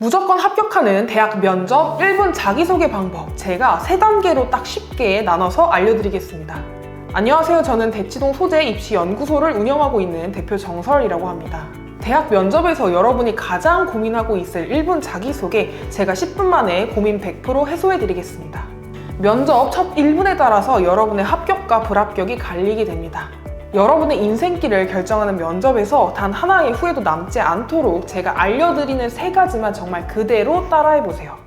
무조건 합격하는 대학 면접 1분 자기소개 방법, 제가 3단계로 딱 쉽게 나눠서 알려드리겠습니다. 안녕하세요. 저는 대치동 소재 입시연구소를 운영하고 있는 대표 정설이라고 합니다. 대학 면접에서 여러분이 가장 고민하고 있을 1분 자기소개, 제가 10분 만에 고민 100% 해소해드리겠습니다. 면접 첫 1분에 따라서 여러분의 합격과 불합격이 갈리게 됩니다. 여러분의 인생길을 결정하는 면접에서 단 하나의 후회도 남지 않도록 제가 알려드리는 3가지만 정말 그대로 따라해보세요.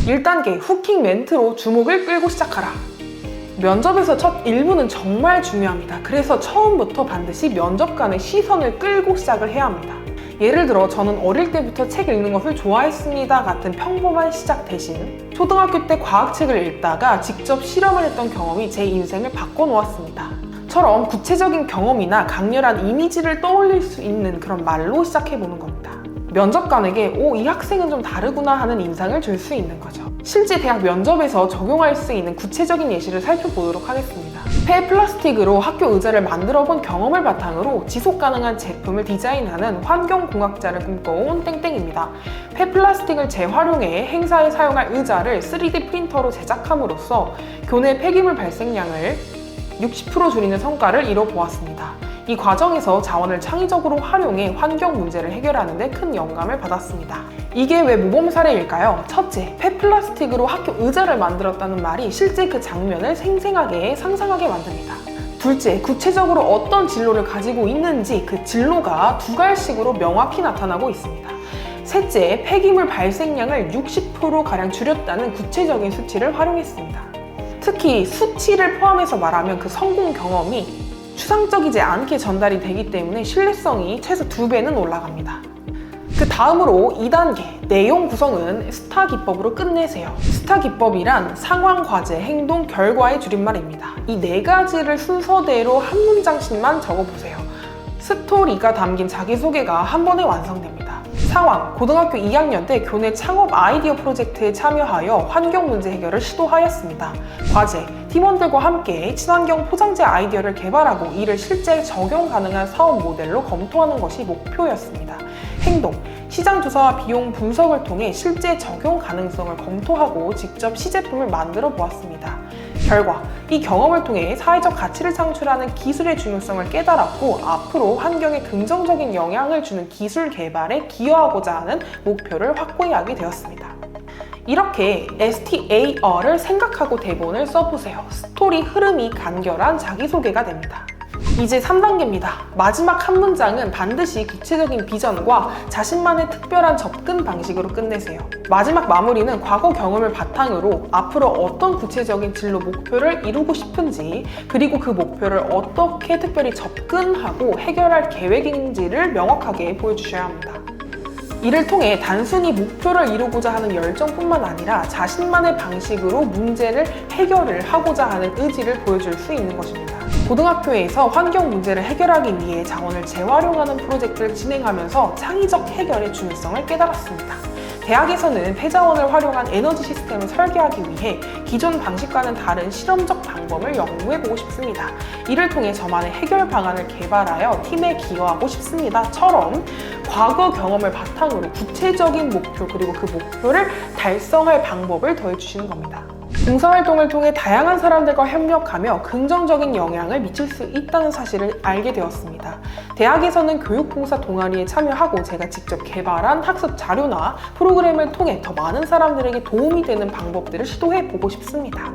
1단계, 후킹 멘트로 주목을 끌고 시작하라. 면접에서 첫 1분은 정말 중요합니다. 그래서 처음부터 반드시 면접관의 시선을 끌고 시작을 해야 합니다. 예를 들어 저는 어릴 때부터 책 읽는 것을 좋아했습니다 같은 평범한 시작 대신 초등학교 때 과학책을 읽다가 직접 실험을 했던 경험이 제 인생을 바꿔놓았습니다 처럼 구체적인 경험이나 강렬한 이미지를 떠올릴 수 있는 그런 말로 시작해보는 겁니다. 면접관에게 이 학생은 좀 다르구나 하는 인상을 줄 수 있는 거죠. 실제 대학 면접에서 적용할 수 있는 구체적인 예시를 살펴보도록 하겠습니다. 폐플라스틱으로 학교 의자를 만들어 본 경험을 바탕으로 지속가능한 제품을 디자인하는 환경공학자를 꿈꿔온 땡땡입니다. 폐플라스틱을 재활용해 행사에 사용할 의자를 3D 프린터로 제작함으로써 교내 폐기물 발생량을 60% 줄이는 성과를 이뤄보았습니다. 이 과정에서 자원을 창의적으로 활용해 환경 문제를 해결하는 데 큰 영감을 받았습니다. 이게 왜 모범 사례일까요? 첫째, 폐플라스틱으로 학교 의자를 만들었다는 말이 실제 그 장면을 생생하게 상상하게 만듭니다. 둘째, 구체적으로 어떤 진로를 가지고 있는지 그 진로가 2갈씩으로 명확히 나타나고 있습니다. 셋째, 폐기물 발생량을 60%가량 줄였다는 구체적인 수치를 활용했습니다. 특히 수치를 포함해서 말하면 그 성공 경험이 추상적이지 않게 전달이 되기 때문에 신뢰성이 최소 2배는 올라갑니다. 그 다음으로 2단계, 내용 구성은 스타 기법으로 끝내세요. 스타 기법이란 상황, 과제, 행동, 결과의 줄임말입니다. 이 4가지를 순서대로 한 문장씩만 적어보세요. 스토리가 담긴 자기소개가 한 번에 완성됩니다. 상황, 고등학교 2학년 때 교내 창업 아이디어 프로젝트에 참여하여 환경 문제 해결을 시도하였습니다. 과제, 팀원들과 함께 친환경 포장재 아이디어를 개발하고 이를 실제 적용 가능한 사업 모델로 검토하는 것이 목표였습니다. 행동, 시장 조사와 비용 분석을 통해 실제 적용 가능성을 검토하고 직접 시제품을 만들어 보았습니다. 결과, 이 경험을 통해 사회적 가치를 창출하는 기술의 중요성을 깨달았고 앞으로 환경에 긍정적인 영향을 주는 기술 개발에 기여하고자 하는 목표를 확고히 하게 되었습니다. 이렇게 STAR을 생각하고 대본을 써보세요. 스토리 흐름이 간결한 자기소개가 됩니다. 이제 3단계입니다. 마지막 한 문장은 반드시 구체적인 비전과 자신만의 특별한 접근 방식으로 끝내세요. 마지막 마무리는 과거 경험을 바탕으로 앞으로 어떤 구체적인 진로 목표를 이루고 싶은지, 그리고 그 목표를 어떻게 특별히 접근하고 해결할 계획인지를 명확하게 보여주셔야 합니다. 이를 통해 단순히 목표를 이루고자 하는 열정뿐만 아니라 자신만의 방식으로 문제를 해결을 하고자 하는 의지를 보여줄 수 있는 것입니다. 고등학교에서 환경 문제를 해결하기 위해 자원을 재활용하는 프로젝트를 진행하면서 창의적 해결의 중요성을 깨달았습니다. 대학에서는 폐자원을 활용한 에너지 시스템을 설계하기 위해 기존 방식과는 다른 실험적 방법을 연구해보고 싶습니다. 이를 통해 저만의 해결 방안을 개발하여 팀에 기여하고 싶습니다.처럼 과거 경험을 바탕으로 구체적인 목표 그리고 그 목표를 달성할 방법을 더해주시는 겁니다. 봉사활동을 통해 다양한 사람들과 협력하며 긍정적인 영향을 미칠 수 있다는 사실을 알게 되었습니다. 대학에서는 교육봉사 동아리에 참여하고 제가 직접 개발한 학습 자료나 프로그램을 통해 더 많은 사람들에게 도움이 되는 방법들을 시도해보고 싶습니다.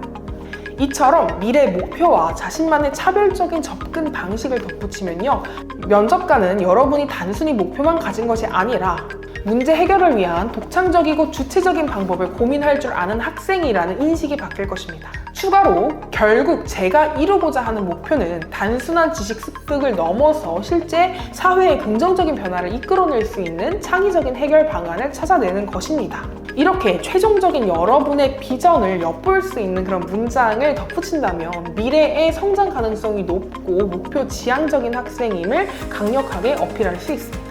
이처럼 미래 목표와 자신만의 차별적인 접근 방식을 덧붙이면요, 면접관은 여러분이 단순히 목표만 가진 것이 아니라 문제 해결을 위한 독창적이고 주체적인 방법을 고민할 줄 아는 학생이라는 인식이 바뀔 것입니다. 추가로 결국 제가 이루고자 하는 목표는 단순한 지식 습득을 넘어서 실제 사회에 긍정적인 변화를 이끌어낼 수 있는 창의적인 해결 방안을 찾아내는 것입니다. 이렇게 최종적인 여러분의 비전을 엿볼 수 있는 그런 문장을 덧붙인다면 미래의 성장 가능성이 높고 목표 지향적인 학생임을 강력하게 어필할 수 있습니다.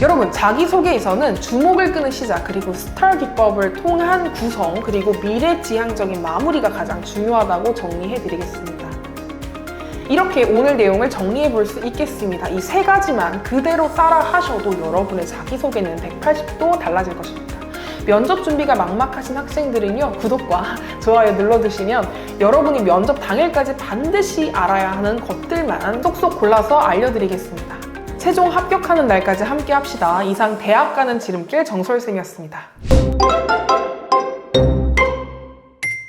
여러분, 자기소개에서는 주목을 끄는 시작, 그리고 스타 기법을 통한 구성, 그리고 미래지향적인 마무리가 가장 중요하다고 정리해드리겠습니다. 이렇게 오늘 내용을 정리해 볼 수 있겠습니다. 이 세 가지만 그대로 따라 하셔도 여러분의 자기소개는 180도 달라질 것입니다. 면접 준비가 막막하신 학생들은요, 구독과 좋아요 눌러주시면 여러분이 면접 당일까지 반드시 알아야 하는 것들만 쏙쏙 골라서 알려드리겠습니다. 최종 합격하는 날까지 함께 합시다. 이상 대학 가는 지름길 정솔쌤이었습니다.